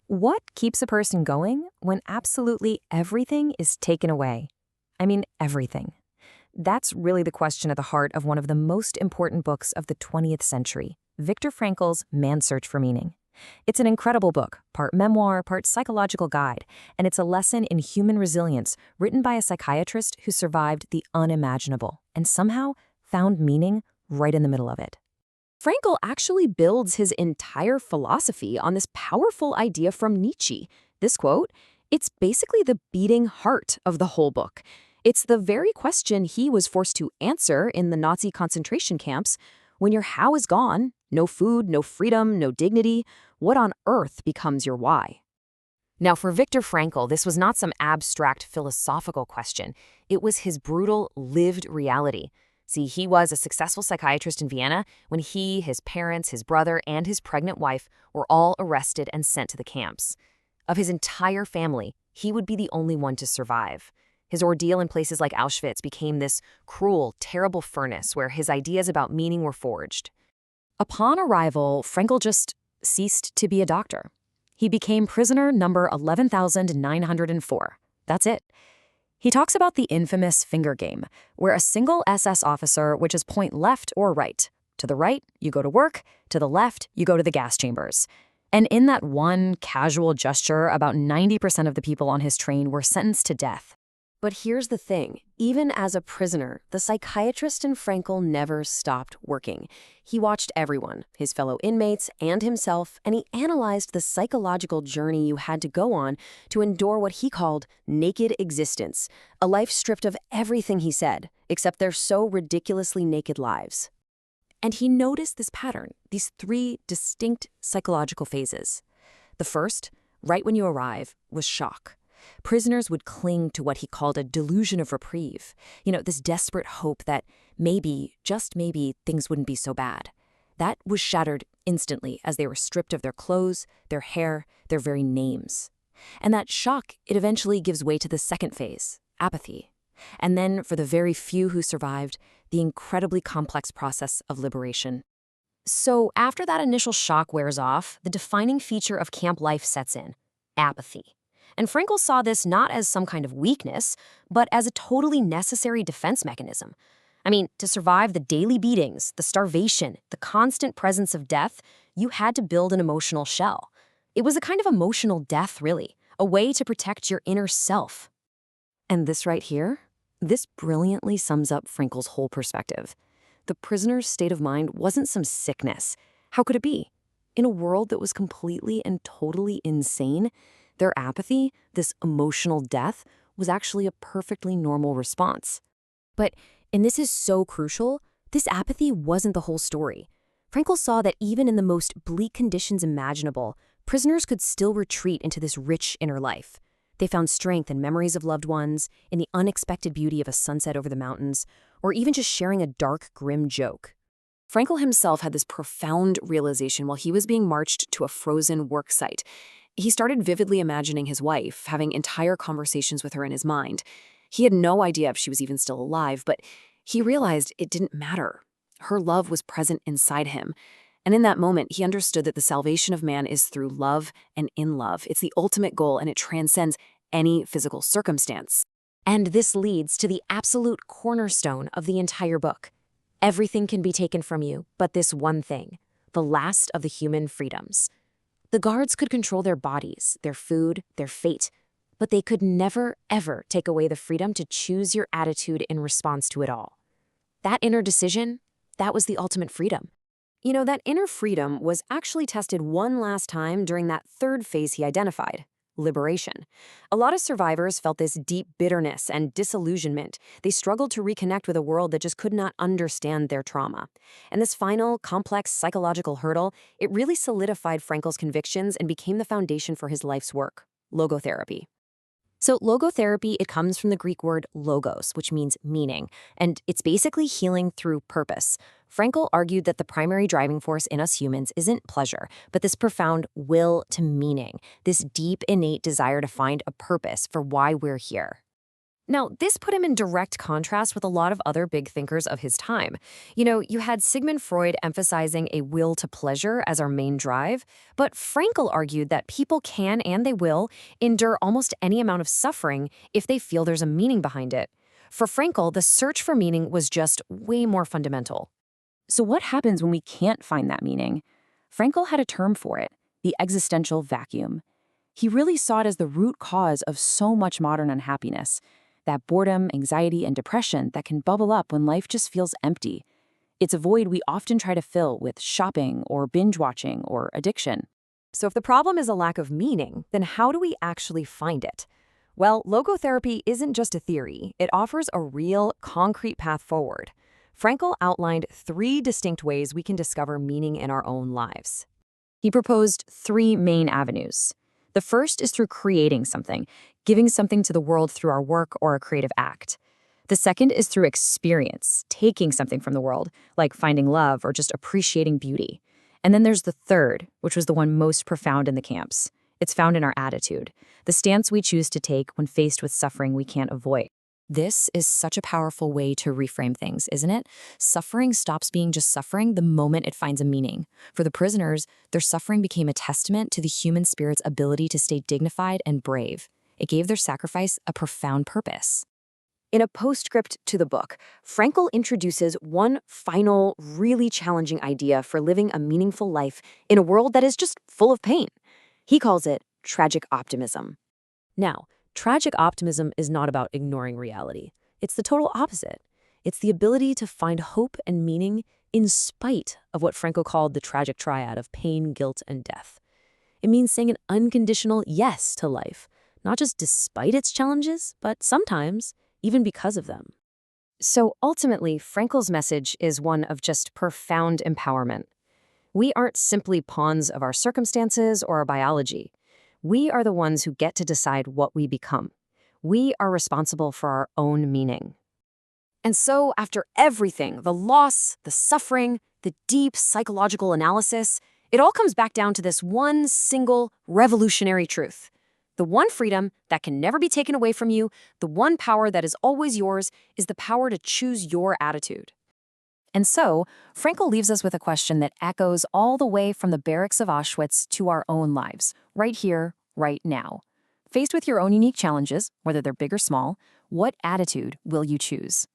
What keeps a person going when absolutely everything is taken away? I mean, everything. That's really the question at the heart of one of the most important books of the 20th century, Viktor Frankl's Man's Search for Meaning. It's an incredible book, part memoir, part psychological guide, and it's a lesson in human resilience written by a psychiatrist who survived the unimaginable and somehow found meaning right in the middle of it. Frankl actually builds his entire philosophy on this powerful idea from Nietzsche. This quote, it's basically the beating heart of the whole book. It's the very question he was forced to answer in the Nazi concentration camps. When your how is gone, no food, no freedom, no dignity, what on earth becomes your why? Now, for Viktor Frankl, this was not some abstract philosophical question. It was his brutal, lived reality. See, he was a successful psychiatrist in Vienna when he, his parents, his brother, and his pregnant wife were all arrested and sent to the camps. Of his entire family, he would be the only one to survive. His ordeal in places like Auschwitz became this cruel, terrible furnace where his ideas about meaning were forged. Upon arrival, Frankl just ceased to be a doctor. He became prisoner number 11,904. That's it. He talks about the infamous finger game, where a single SS officer would just point left or right. To the right, you go to work. To the left, you go to the gas chambers. And in that one casual gesture, about 90% of the people on his train were sentenced to death. But here's the thing. Even as a prisoner, the psychiatrist in Frankl never stopped working. He watched everyone, his fellow inmates and himself, and he analyzed the psychological journey you had to go on to endure what he called naked existence, a life stripped of everything he said, except their so ridiculously naked lives. And he noticed this pattern, these three distinct psychological phases. The first, right when you arrive, was shock. Prisoners would cling to what he called a delusion of reprieve, this desperate hope that maybe, just maybe, things wouldn't be so bad. That was shattered instantly as they were stripped of their clothes, their hair, their very names. And that shock, it eventually gives way to the second phase, apathy. And then, for the very few who survived, the incredibly complex process of liberation. So after that initial shock wears off, the defining feature of camp life sets in, apathy. And Frankl saw this not as some kind of weakness, but as a totally necessary defense mechanism. I mean, to survive the daily beatings, the starvation, the constant presence of death, you had to build an emotional shell. It was a kind of emotional death, really, a way to protect your inner self. And this right here, this brilliantly sums up Frankl's whole perspective. The prisoner's state of mind wasn't some sickness. How could it be? In a world that was completely and totally insane, their apathy, this emotional death, was actually a perfectly normal response. And this is so crucial, this apathy wasn't the whole story. Frankl saw that even in the most bleak conditions imaginable, prisoners could still retreat into this rich inner life. They found strength in memories of loved ones, in the unexpected beauty of a sunset over the mountains, or even just sharing a dark, grim joke. Frankl himself had this profound realization while he was being marched to a frozen work site. He started vividly imagining his wife, having entire conversations with her in his mind. He had no idea if she was even still alive, but he realized it didn't matter. Her love was present inside him. And in that moment, he understood that the salvation of man is through love and in love. It's the ultimate goal, and it transcends any physical circumstance. And this leads to the absolute cornerstone of the entire book. Everything can be taken from you, but this one thing, the last of the human freedoms. The guards could control their bodies, their food, their fate, but they could never, ever take away the freedom to choose your attitude in response to it all. That inner decision, that was the ultimate freedom. That inner freedom was actually tested one last time during that third phase he identified, liberation. A lot of survivors felt this deep bitterness and disillusionment. They struggled to reconnect with a world that just could not understand their trauma. And this final, complex psychological hurdle, it really solidified Frankl's convictions and became the foundation for his life's work, logotherapy. So logotherapy, it comes from the Greek word logos, which means meaning, and it's basically healing through purpose. Frankl argued that the primary driving force in us humans isn't pleasure, but this profound will to meaning, this deep innate desire to find a purpose for why we're here. Now, this put him in direct contrast with a lot of other big thinkers of his time. You had Sigmund Freud emphasizing a will to pleasure as our main drive, but Frankl argued that people can and they will endure almost any amount of suffering if they feel there's a meaning behind it. For Frankl, the search for meaning was just way more fundamental. So what happens when we can't find that meaning? Frankl had a term for it, the existential vacuum. He really saw it as the root cause of so much modern unhappiness, that boredom, anxiety, and depression that can bubble up when life just feels empty. It's a void we often try to fill with shopping or binge watching or addiction. So if the problem is a lack of meaning, then how do we actually find it? Well, logotherapy isn't just a theory. It offers a real, concrete path forward. Frankl outlined 3 distinct ways we can discover meaning in our own lives. He proposed 3 main avenues. The first is through creating something, giving something to the world through our work or a creative act. The second is through experience, taking something from the world, like finding love or just appreciating beauty. And then there's the third, which was the one most profound in the camps. It's found in our attitude, the stance we choose to take when faced with suffering we can't avoid. This is such a powerful way to reframe things, isn't it? Suffering stops being just suffering the moment it finds a meaning. For the prisoners, their suffering became a testament to the human spirit's ability to stay dignified and brave. It gave their sacrifice a profound purpose. In a postscript to the book, Frankl introduces one final, really challenging idea for living a meaningful life in a world that is just full of pain. He calls it tragic optimism. Now, tragic optimism is not about ignoring reality. It's the total opposite. It's the ability to find hope and meaning in spite of what Frankl called the tragic triad of pain, guilt, and death. It means saying an unconditional yes to life, not just despite its challenges, but sometimes even because of them. So ultimately, Frankl's message is one of just profound empowerment. We aren't simply pawns of our circumstances or our biology. We are the ones who get to decide what we become. We are responsible for our own meaning. And so, after everything, the loss, the suffering, the deep psychological analysis, it all comes back down to this one single revolutionary truth. The one freedom that can never be taken away from you, the one power that is always yours, is the power to choose your attitude. And so, Frankl leaves us with a question that echoes all the way from the barracks of Auschwitz to our own lives, right here, right now. Faced with your own unique challenges, whether they're big or small, what attitude will you choose?